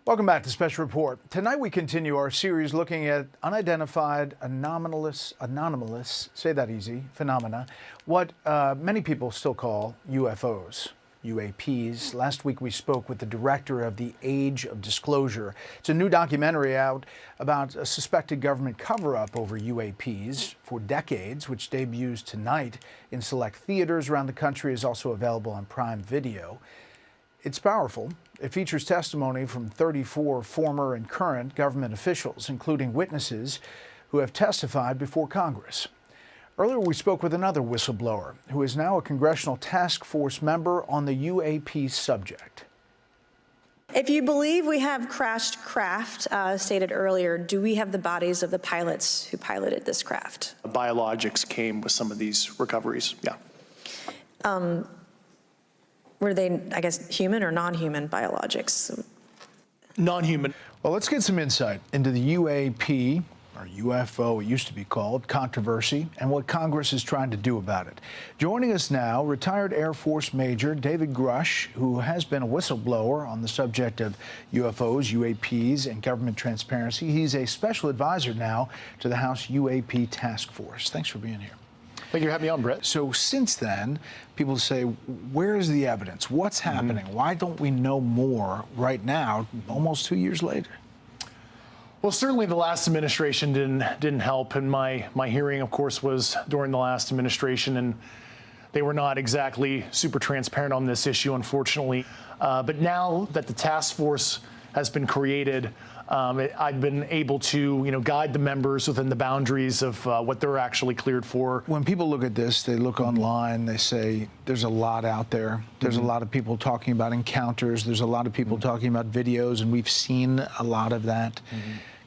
Welcome back to Special Report. Tonight we continue our series looking at unidentified, anomalous, say that easy, phenomena, what many people still call UFOs, UAPs. Last week we spoke with the director of the Age of Disclosure. It's a new documentary out about a suspected government cover-up over UAPs for decades, which debuts tonight in select theaters around the country, is also available on Prime Video. It's powerful. It features testimony from 34 former and current government officials, including witnesses who have testified before Congress. Earlier, we spoke with another whistleblower who is now a congressional task force member on the UAP subject. If you believe we have crashed craft, stated earlier, do we have the bodies of the pilots who piloted this craft? Biologics came with some of these recoveries, yeah. Were they, I guess, human or non-human biologics? Non-human. Well, let's get some insight into the UAP, or UFO, it used to be called, controversy, and what Congress is trying to do about it. Joining us now, retired Air Force Major David Grusch, who has been a whistleblower on the subject of UFOs, UAPs, and government transparency. He's a special advisor now to the House UAP Task Force. Thanks for being here. Thank you for having me on, Brett. So since then, people say, where is the evidence? What's happening? Why don't we know more right now, almost 2 years later? Well, certainly the last administration didn't help, and my hearing, of course, was during the last administration, and they were not exactly super transparent on this issue, unfortunately. But now that the task force has been created, I've been able to, guide the members within the boundaries of what they're actually cleared for. When people look at this, they look online, they say, there's a lot out there. There's a lot of people talking about encounters. There's a lot of people talking about videos, and we've seen a lot of that.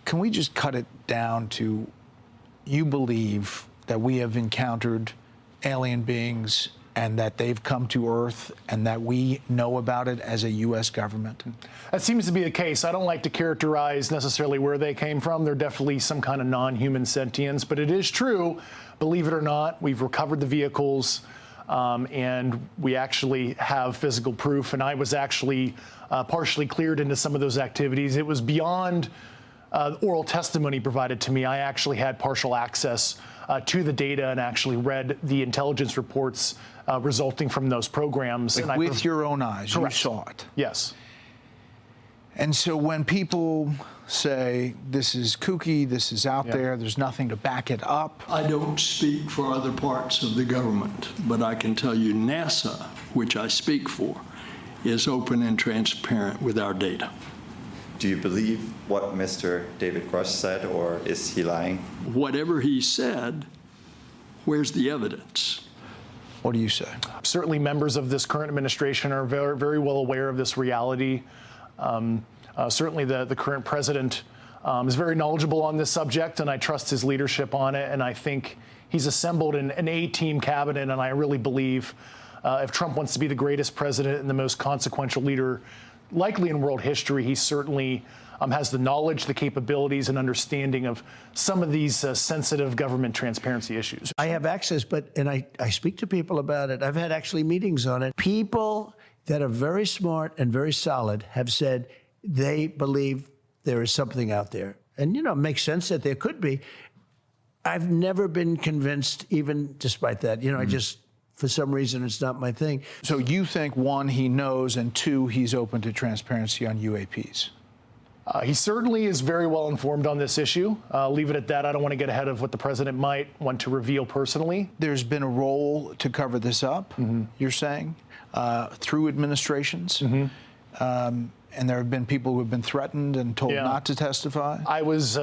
Can we just cut it down to, you believe that we have encountered alien beings and that they've come to Earth and that we know about it as a U.S. government? That seems to be the case. I don't like to characterize necessarily where they came from. They're definitely some kind of non-human sentience, but it is true, believe it or not, we've recovered the vehicles, and we actually have physical proof, and I was actually partially cleared into some of those activities. It was beyond oral testimony provided to me. I actually had partial access to the data and actually read the intelligence reports resulting from those programs. Like, with your own eyes, correct. You saw it? Yes. And so when people say this is kooky, this is out there, there's nothing to back it up. I don't speak for other parts of the government, but I can tell you NASA, which I speak for, is open and transparent with our data. Do you believe what Mr. David Grusch said, or is he lying? Whatever he said, where's the evidence? What do you say? Certainly members of this current administration are very, very well aware of this reality. Certainly the current president is very knowledgeable on this subject, and I trust his leadership on it, and I think he's assembled an A-team cabinet, and I really believe if Trump wants to be the greatest president and the most consequential leader likely in world history, he certainly has the knowledge, the capabilities, and understanding of some of these sensitive government transparency issues. I have access, and I speak to people about it. I've had actually meetings on it. People that are very smart and very solid have said they believe there is something out there. And, it makes sense that there could be. I've never been convinced, even despite that. I just, for some reason, it's not my thing. So you think, one, he knows, and two, he's open to transparency on UAPs? He certainly is very well informed on this issue. Leave it at that. I don't want to get ahead of what the president might want to reveal personally. There's been a role to cover this up, you're saying, through administrations. And there have been people who have been threatened and told not to testify? I was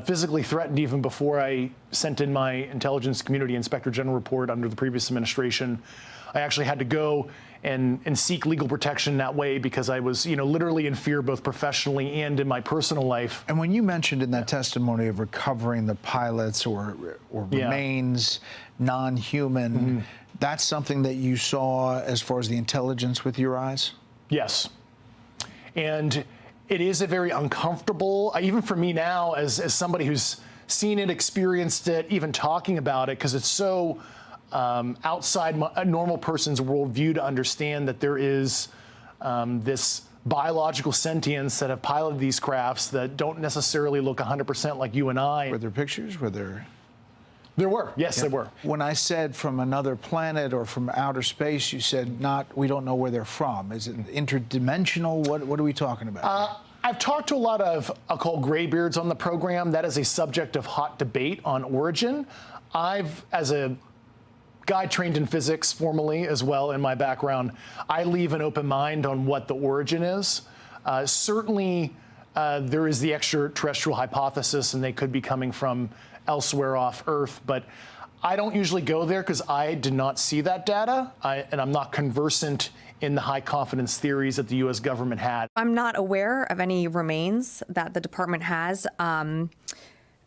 physically threatened even before I sent in my Intelligence Community Inspector General report under the previous administration. I actually had to go and seek legal protection that way because I was, literally in fear both professionally and in my personal life. And when you mentioned in that testimony of recovering the pilots or remains non-human, that's something that you saw as far as the intelligence with your eyes? Yes. And it is a very uncomfortable, even for me now, as somebody who's seen it, experienced it, even talking about it, because it's so outside a normal person's worldview to understand that there is this biological sentience that have piloted these crafts that don't necessarily look 100% like you and I. Were there pictures? Were there? There were, yes, there were. When I said from another planet or from outer space, you said we don't know where they're from. Is it interdimensional? What are we talking about? I've talked to a lot of, I'll call graybeards on the program. That is a subject of hot debate on origin. As a guy trained in physics formally as well in my background, I leave an open mind on what the origin is. Certainly, there is the extraterrestrial hypothesis, and they could be coming from elsewhere off Earth, but I don't usually go there because I did not see that data, and I'm not conversant in the high confidence theories that the U.S. government had. I'm not aware of any remains that the department has of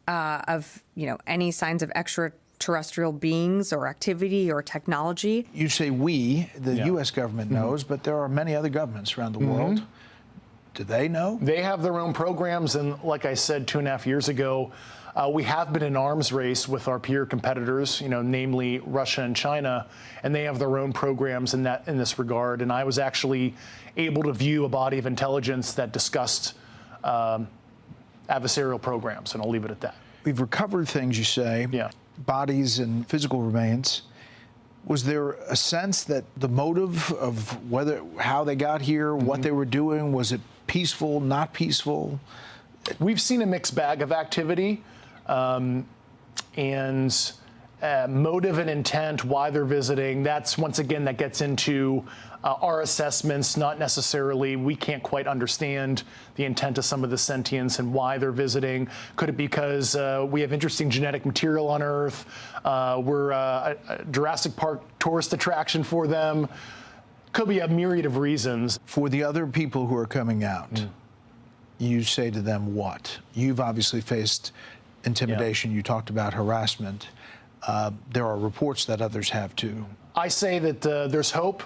any signs of extraterrestrial beings or activity or technology. You say we, the U.S. government knows, but there are many other governments around the world. Do they know? They have their own programs, and like I said 2.5 years ago, we have been in arms race with our peer competitors, namely Russia and China, and they have their own programs in this regard. And I was actually able to view a body of intelligence that discussed adversarial programs, and I'll leave it at that. We've recovered things, you say, bodies and physical remains. Was there a sense that the motive of how they got here, what they were doing, was it peaceful, not peaceful? We've seen a mixed bag of activity, and motive and intent, why they're visiting. That's, once again, that gets into our assessments, not necessarily, we can't quite understand the intent of some of the sentience and why they're visiting. Could it be because we have interesting genetic material on Earth? We're a Jurassic Park tourist attraction for them. Could be a myriad of reasons. For the other people who are coming out, you say to them what? You've obviously faced intimidation. You talked about harassment. There are reports that others have too. I say that there's hope.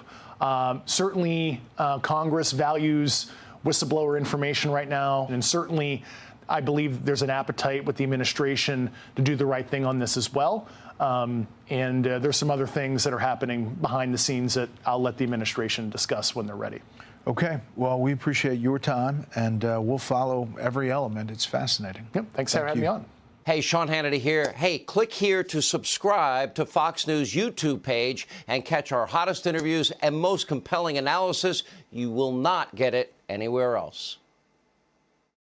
Certainly, Congress values whistleblower information right now, and certainly I believe there's an appetite with the administration to do the right thing on this as well. And there's some other things that are happening behind the scenes that I'll let the administration discuss when they're ready. Okay. Well, we appreciate your time, and we'll follow every element. It's fascinating. Yep. Thanks for having me on. Hey, Sean Hannity here. Hey, click here to subscribe to Fox News YouTube page and catch our hottest interviews and most compelling analysis. You will not get it anywhere else.